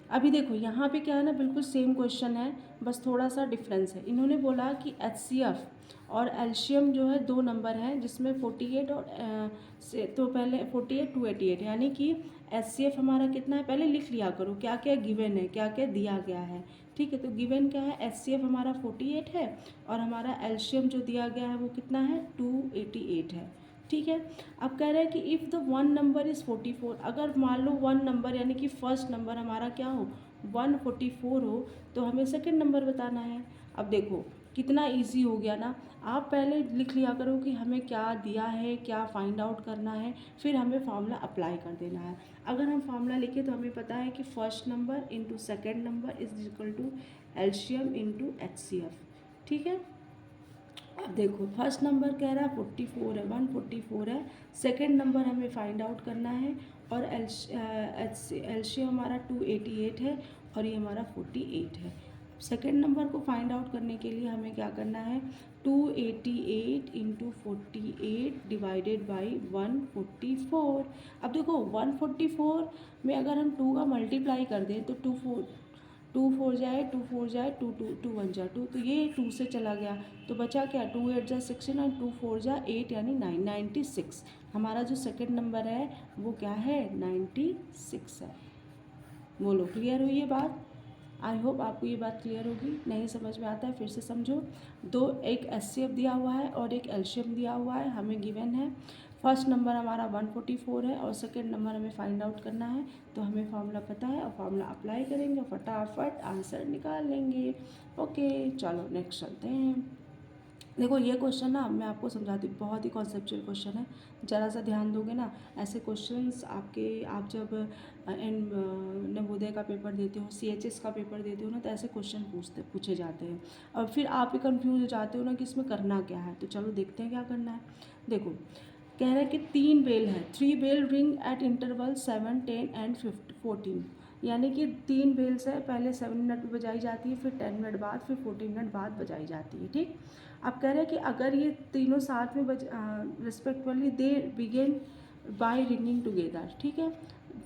अभी देखो यहाँ पे क्या है ना, बिल्कुल सेम क्वेश्चन है, बस थोड़ा सा डिफरेंस है। इन्होंने बोला कि HCF और एल्शियम जो है दो नंबर हैं जिसमें 48 और से तो पहले 48 288, यानी कि HCF हमारा कितना है, पहले लिख लिया करो क्या क्या गिवन है, क्या क्या दिया गया है। ठीक है, तो गिवन क्या है, HCF हमारा 48 है और हमारा एल्शियम जो दिया गया है वो कितना है, 288 है। ठीक है, अब कह रहे हैं कि if the one number is 44, अगर मान लो वन नंबर यानी कि फर्स्ट नंबर हमारा क्या हो, 144 हो, तो हमें सेकंड नंबर बताना है। अब देखो कितना इजी हो गया ना, आप पहले लिख लिया करो कि हमें क्या दिया है, क्या फाइंड आउट करना है, फिर हमें फार्मूला अप्लाई कर देना है। अगर हम फार्मूला लिखें तो हमें पता है कि first number into second number is equal to LCM into HCF। ठीक है, अब देखो फर्स्ट नंबर कह रहा है 44 है, 144 है, सेकंड नंबर हमें फाइंड आउट करना है और एल्शियम हमारा 288 है और ये हमारा 48 है। सेकंड नंबर को फाइंड आउट करने के लिए हमें क्या करना है, 288 इंटू 48 डिवाइडेड बाई 144। अब देखो 144 में अगर हम 2 का मल्टीप्लाई कर दें तो 2 4 जाए, 2 4 जाए, 2 1 जा 2, तो ये 2 से चला गया, तो बचा क्या, 2 8 जा 16 और 2 4 जा 8 यानी 96। हमारा जो सेकंड नंबर है वो क्या है, 96 है। बोलो क्लियर हुई ये बात? आई होप आपको ये बात क्लियर होगी। नहीं समझ में आता है फिर से समझो। एक HCF दिया हुआ है और एक एल्शियम दिया हुआ है, हमें गिवन है। फर्स्ट नंबर हमारा 144 है और सेकंड नंबर हमें फाइंड आउट करना है, तो हमें फार्मूला पता है और फार्मूला अप्लाई करेंगे, फटाफट आंसर निकाल लेंगे। ओके चलो नेक्स्ट चलते हैं। देखो ये क्वेश्चन ना मैं आपको समझाती हूँ, बहुत ही कॉन्सेप्चुअल क्वेश्चन है, ज़रा सा ध्यान दोगे ना, ऐसे क्वेश्चंस आप जब नवोदय का पेपर देते हो, CHS का पेपर देते हो ना, तो ऐसे क्वेश्चन पूछे जाते हैं और फिर आप ही कंफ्यूज हो जाते हो ना कि इसमें करना क्या है। तो चलो देखते हैं क्या करना है। देखो कह रहे हैं कि 3 बेल है, 3 bell ring at interval 7 10 and 14, यानी कि 3 बेल्स है, पहले 7 मिनट में बजाई जाती है, फिर 10 मिनट बाद, फिर 14 मिनट बाद बजाई जाती है। ठीक, अब कह रहे हैं कि अगर ये तीनों साथ में respectively they begin by ringing together, ठीक है,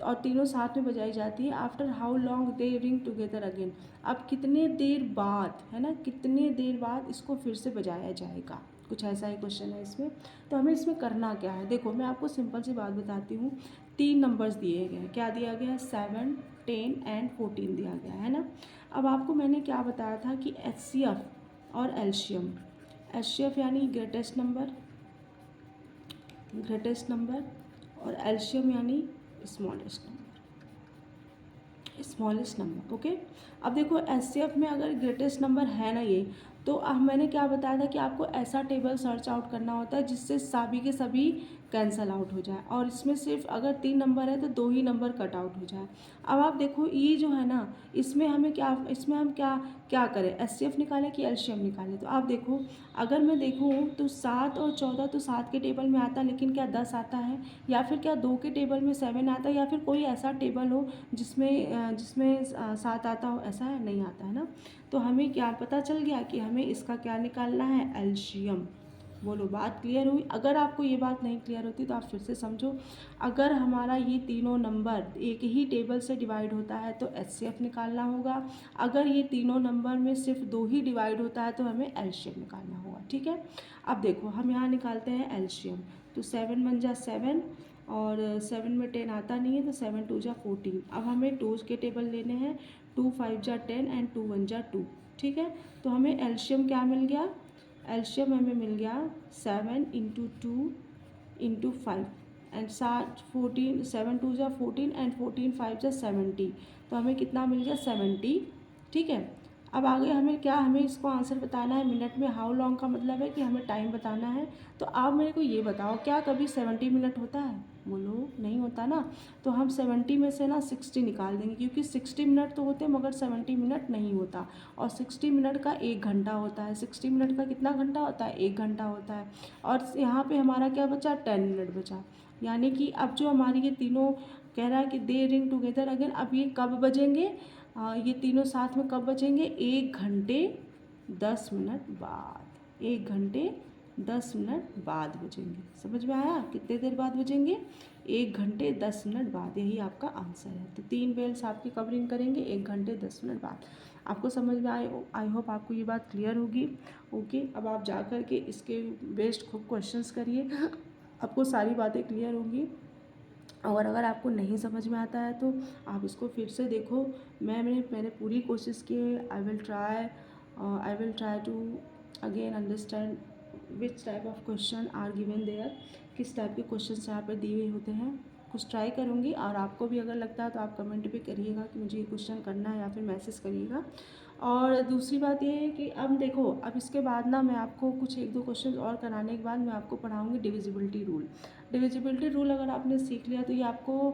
और तीनों साथ में बजाई जाती है, after how long they ring together again, अब कितने देर बाद, है ना, कितने देर बाद इसको फिर से बजाया जाएगा, कुछ ऐसा ही क्वेश्चन है इसमें। तो हमें इसमें करना क्या है, देखो मैं आपको सिंपल सी बात बताती हूँ। 3 नंबर्स दिए गए हैं, क्या दिया गया है, 7 10 एंड 14 दिया गया है ना। अब आपको मैंने क्या बताया था कि HCF और एल्शियम, HCF यानी ग्रेटेस्ट नंबर और एल्शियम यानी स्मॉलेस्ट नंबर। ओके, अब देखो HCF में अगर ग्रेटेस्ट नंबर है ना ये, तो मैंने क्या बताया था कि आपको ऐसा टेबल सर्च आउट करना होता है जिससे सभी के सभी कैंसल आउट हो जाए, और इसमें सिर्फ अगर 3 नंबर है तो 2 ही नंबर कट आउट हो जाए। अब आप देखो ये जो है ना, इसमें हम क्या क्या करें, HCF निकालें कि एल्शियम निकालें। तो आप देखो अगर मैं देखूँ तो 7 और 14 तो 7 के टेबल में आता है, लेकिन क्या 10 आता है, या फिर क्या 2 के टेबल में 7 आता है, या फिर कोई ऐसा टेबल हो जिसमें 7 आता हो, ऐसा है नहीं आता है ना। तो हमें क्या पता चल गया कि हमें इसका क्या निकालना है, एल्शियम। बोलो बात क्लियर हुई? अगर आपको ये बात नहीं क्लियर होती तो आप फिर से समझो। अगर हमारा ये तीनों नंबर एक ही टेबल से डिवाइड होता है तो HCF निकालना होगा, अगर ये तीनों नंबर में सिर्फ 2 ही डिवाइड होता है तो हमें एल्शियम निकालना होगा। ठीक है, अब देखो हम यहाँ निकालते हैं एल्शियम, तो 7 1 जा 7 और 7 में 10 आता नहीं है, तो 7 2 जा 14। अब हमें 2 के टेबल लेने हैं, 2 5 जा 10 एंड 2 1 जा 2। ठीक है, तो हमें एल्शियम क्या मिल गया, एल्शियम हमें मिल गया 7 इंटू 2 इंटू 5 एंड 14, 7 2 जा 14 एंड 14 5 जा 70, तो हमें कितना मिल गया, 70। ठीक है, अब आगे हमें इसको आंसर बताना है मिनट में, हाउ लॉन्ग का मतलब है कि हमें टाइम बताना है। तो आप मेरे को ये बताओ क्या कभी 70 मिनट होता है, बोलो नहीं होता ना। तो हम 70 में से ना 60 निकाल देंगे, क्योंकि 60 मिनट तो होते हैं मगर 70 मिनट नहीं होता, और 60 मिनट का 1 घंटा होता है, 60 मिनट का कितना घंटा होता है, 1 घंटा होता है। और यहाँ पे हमारा क्या बचा, 10 मिनट बचा, यानी कि अब जो हमारी ये तीनों कह रहा है कि दे रिंग टुगेदर अगेन, अब ये कब बजेंगे, ये तीनों साथ में कब बजेंगे, 1 घंटे 10 मिनट बाद, 1 घंटे 10 मिनट बाद बजेंगे। समझ में आया, कितने देर बाद बजेंगे, 1 घंटे 10 मिनट बाद, यही आपका आंसर है। तो 3 वेल्स आपकी कवरिंग करेंगे 1 घंटे 10 मिनट बाद। आपको समझ में आई होप आपको ये बात क्लियर होगी। ओके, अब आप जा कर के इसके बेस्ड खूब क्वेश्चंस करिए, आपको सारी बातें क्लियर होंगी। और अगर आपको नहीं समझ में आता है तो आप इसको फिर से देखो। मैंने पूरी कोशिश की है। I will try to again understand which type of question are given there, किस टाइप के क्वेश्चन यहाँ पर दिए हुए होते हैं। कुछ ट्राई करूँगी, और आपको भी अगर लगता है तो आप कमेंट भी करिएगा कि मुझे ये क्वेश्चन करना है, या फिर मैसेज करिएगा। और दूसरी बात ये है कि अब देखो, अब इसके बाद ना मैं आपको कुछ 1-2 क्वेश्चन और कराने के बाद मैं आपको पढ़ाऊँगी डिविजिबिलिटी रूल। डिविजिबिलिटी रूल अगर आपने सीख लिया तो ये आपको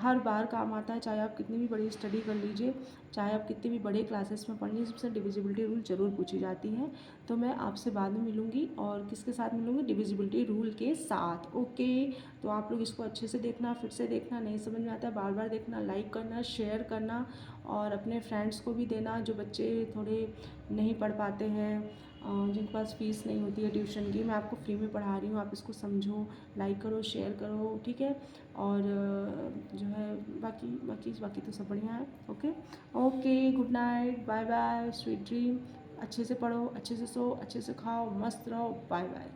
हर बार काम आता है, चाहे आप कितनी भी बड़ी स्टडी कर लीजिए, चाहे आप कितनी भी बड़े क्लासेस में पढ़ लीजिए, सबसे डिविजिबिलिटी रूल ज़रूर पूछी जाती है। तो मैं आपसे बाद में मिलूँगी, और किसके साथ मिलूँगी? डिविजिबिलिटी रूल के साथ। ओके, तो आप लोग इसको अच्छे से देखना, फिर से देखना, नहीं समझ में आता है बार बार देखना, लाइक करना, शेयर करना, और अपने फ्रेंड्स को भी देना जो बच्चे थोड़े नहीं पढ़ पाते हैं, जिनके पास फ़ीस नहीं होती है ट्यूशन की। मैं आपको फ्री में पढ़ा रही हूँ, आप इसको समझो, लाइक करो, शेयर करो, ठीक है। और जो है बाकी तो सब बढ़िया है। Okay okay, good night, bye bye, sweet dream. अच्छे से पढ़ो, अच्छे से सो, अच्छे से खाओ, मस्त रहो, बाय बाय।